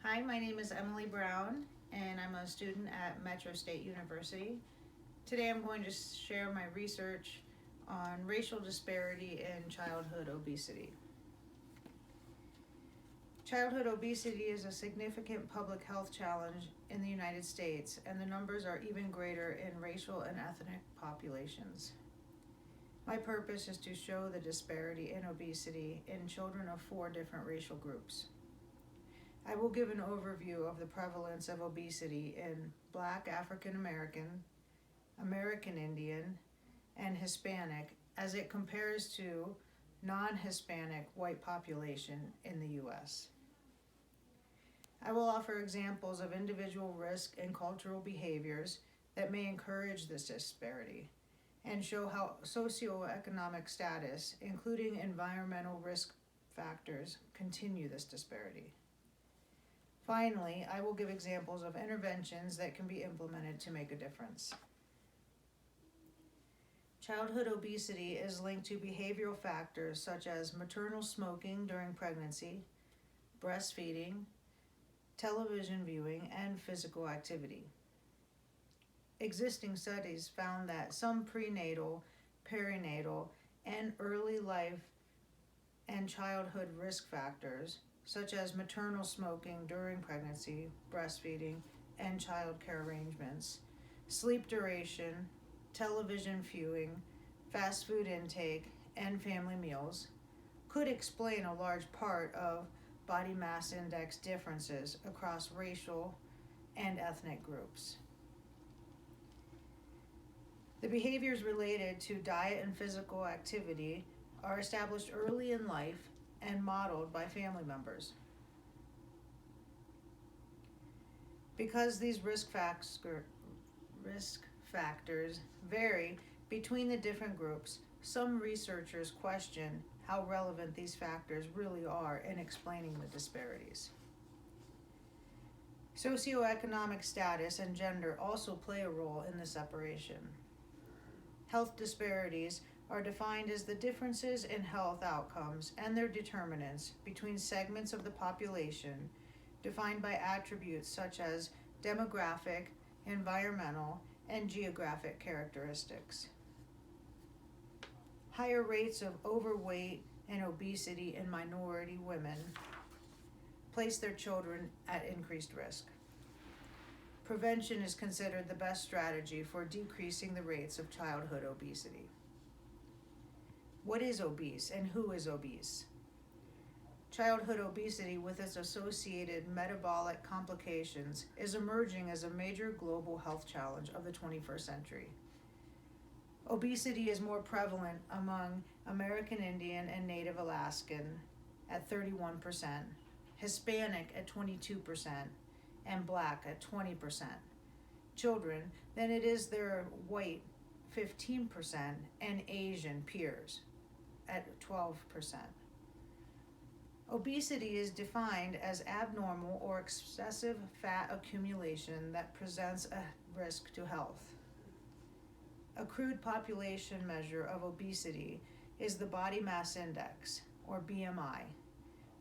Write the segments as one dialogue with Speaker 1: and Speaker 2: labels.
Speaker 1: Hi, my name is Emily Brown, and I'm a student at Metro State University. Today I'm going to share my research on racial disparity in childhood obesity. Childhood obesity is a significant public health challenge in the United States, and the numbers are even greater in racial and ethnic populations. My purpose is to show the disparity in obesity in children of 4 different racial groups. I will give an overview of the prevalence of obesity in Black African American, American Indian, and Hispanic as it compares to non-Hispanic white population in the U.S. I will offer examples of individual risk and cultural behaviors that may encourage this disparity and show how socioeconomic status, including environmental risk factors, continue this disparity. Finally, I will give examples of interventions that can be implemented to make a difference. Childhood obesity is linked to behavioral factors such as maternal smoking during pregnancy, breastfeeding, television viewing, and physical activity. Existing studies found that some prenatal, perinatal, and early life and childhood risk factors such as maternal smoking during pregnancy, breastfeeding, and child care arrangements, sleep duration, television viewing, fast food intake, and family meals, could explain a large part of body mass index differences across racial and ethnic groups. The behaviors related to diet and physical activity are established early in life and modeled by family members. Because these risk factors vary between the different groups, some researchers question how relevant these factors really are in explaining the disparities. Socioeconomic status and gender also play a role in the separation. Health disparities are defined as the differences in health outcomes and their determinants between segments of the population, defined by attributes such as demographic, environmental, and geographic characteristics. Higher rates of overweight and obesity in minority women place their children at increased risk. Prevention is considered the best strategy for decreasing the rates of childhood obesity. What is obese and who is obese? Childhood obesity with its associated metabolic complications is emerging as a major global health challenge of the 21st century. Obesity is more prevalent among American Indian and Native Alaskan at 31%, Hispanic at 22%, and Black at 20% children than it is their white 15% and Asian peers at 12%. Obesity is defined as abnormal or excessive fat accumulation that presents a risk to health. A crude population measure of obesity is the body mass index, or BMI,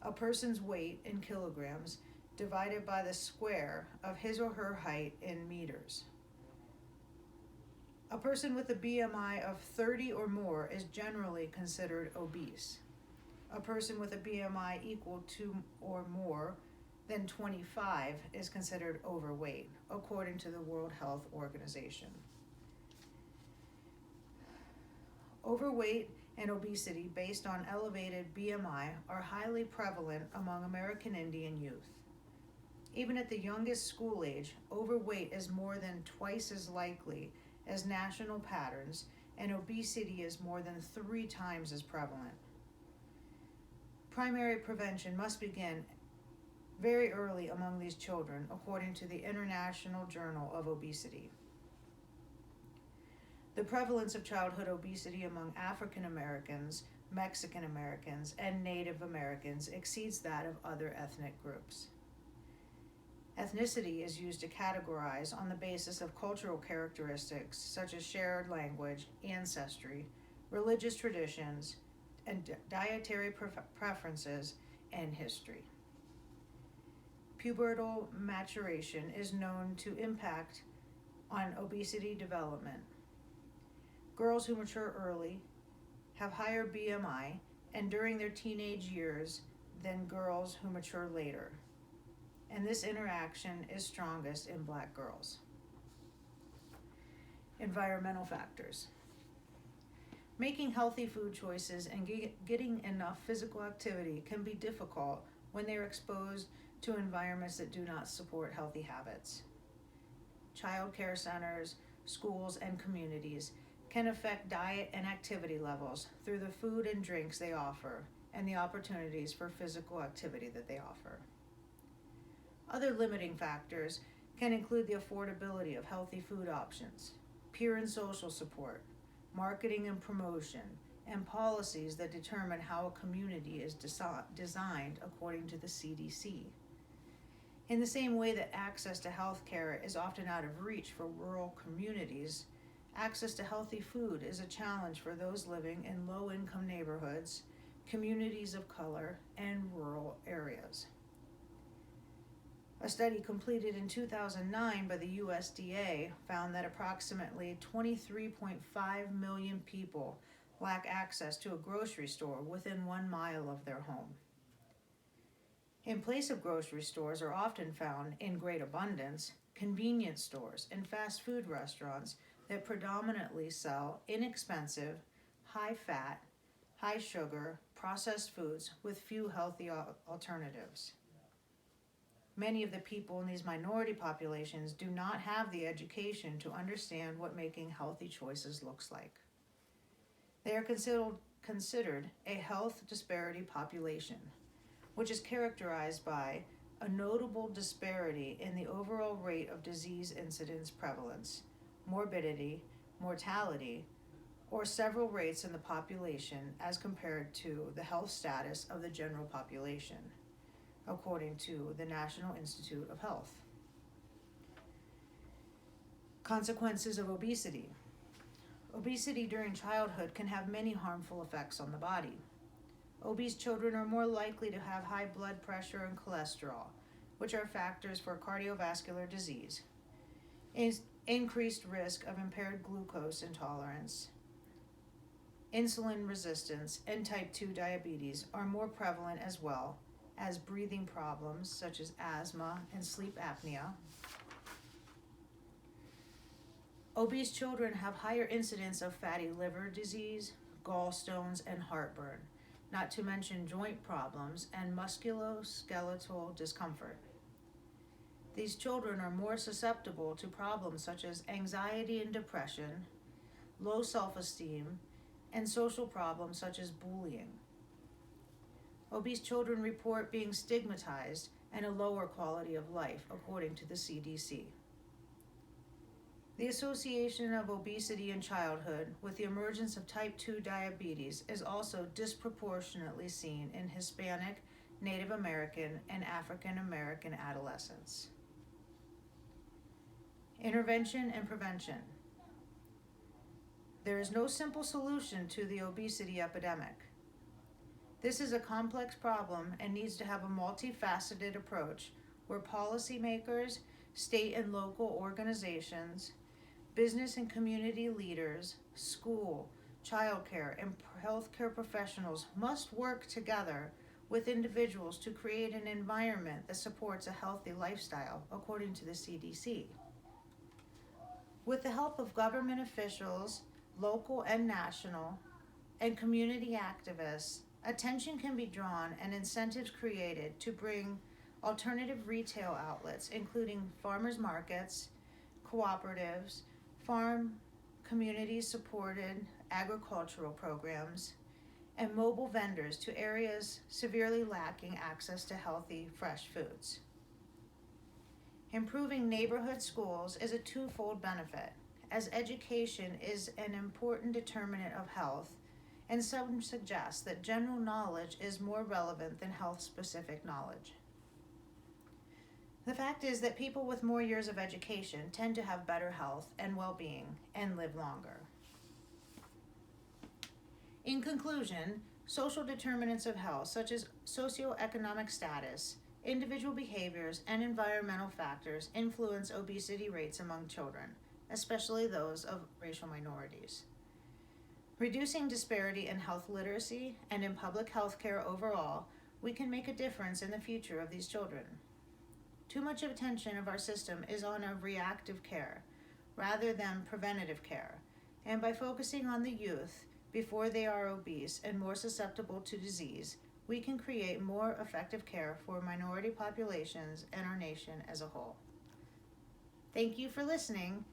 Speaker 1: a person's weight in kilograms divided by the square of his or her height in meters. A person with a BMI of 30 or more is generally considered obese. A person with a BMI equal to or more than 25 is considered overweight, according to the World Health Organization. Overweight and obesity based on elevated BMI are highly prevalent among American Indian youth. Even at the youngest school age, overweight is more than twice as likely as national patterns, and obesity is more than 3 times as prevalent. Primary prevention must begin very early among these children, according to the International Journal of Obesity. The prevalence of childhood obesity among African Americans, Mexican Americans, and Native Americans exceeds that of other ethnic groups. Ethnicity is used to categorize on the basis of cultural characteristics such as shared language, ancestry, religious traditions, and dietary preferences and history. pubertal maturation is known to impact on obesity development. Girls who mature early have higher BMI and during their teenage years than girls who mature later. And this interaction is strongest in Black girls. Environmental factors. Making healthy food choices and getting enough physical activity can be difficult when they are exposed to environments that do not support healthy habits. Child care centers, schools, and communities can affect diet and activity levels through the food and drinks they offer and the opportunities for physical activity that they offer. Other limiting factors can include the affordability of healthy food options, peer and social support, marketing and promotion, and policies that determine how a community is designed according to the CDC. In the same way that access to health care is often out of reach for rural communities, access to healthy food is a challenge for those living in low-income neighborhoods, communities of color, and rural areas. A study completed in 2009 by the USDA found that approximately 23.5 million people lack access to a grocery store within 1 mile of their home. In place of grocery stores are often found, in great abundance, convenience stores and fast food restaurants that predominantly sell inexpensive, high-fat, high-sugar, processed foods with few healthy alternatives. Many of the people in these minority populations do not have the education to understand what making healthy choices looks like. They are considered a health disparity population, which is characterized by a notable disparity in the overall rate of disease incidence prevalence, morbidity, mortality, or several rates in the population as compared to the health status of the general population, according to the National Institute of Health. Consequences of obesity. Obesity during childhood can have many harmful effects on the body. Obese children are more likely to have high blood pressure and cholesterol, which are factors for cardiovascular disease, increased risk of impaired glucose intolerance, insulin resistance, and type 2 diabetes are more prevalent as well as breathing problems such as asthma and sleep apnea. Obese children have higher incidence of fatty liver disease, gallstones, and heartburn, not to mention joint problems and musculoskeletal discomfort. These children are more susceptible to problems such as anxiety and depression, low self-esteem, and social problems such as bullying. Obese children report being stigmatized and a lower quality of life, according to the CDC. The association of obesity in childhood with the emergence of type 2 diabetes is also disproportionately seen in Hispanic, Native American, and African American adolescents. Intervention and prevention. There is no simple solution to the obesity epidemic. This is a complex problem and needs to have a multifaceted approach where policymakers, state and local organizations, business and community leaders, school, childcare, and healthcare professionals must work together with individuals to create an environment that supports a healthy lifestyle, according to the CDC. With the help of government officials, local and national, and community activists, attention can be drawn and incentives created to bring alternative retail outlets, including farmers markets, cooperatives, farm community-supported agricultural programs, and mobile vendors to areas severely lacking access to healthy, fresh foods. Improving neighborhood schools is a twofold benefit, as education is an important determinant of health, and some suggest that general knowledge is more relevant than health-specific knowledge. The fact is that people with more years of education tend to have better health and well-being and live longer. In conclusion, social determinants of health, such as socioeconomic status, individual behaviors, and environmental factors influence obesity rates among children, especially those of racial minorities. Reducing disparity in health literacy and in public health care overall, we can make a difference in the future of these children. Too much attention of our system is on a reactive care rather than preventative care, and by focusing on the youth before they are obese and more susceptible to disease, we can create more effective care for minority populations and our nation as a whole. Thank you for listening,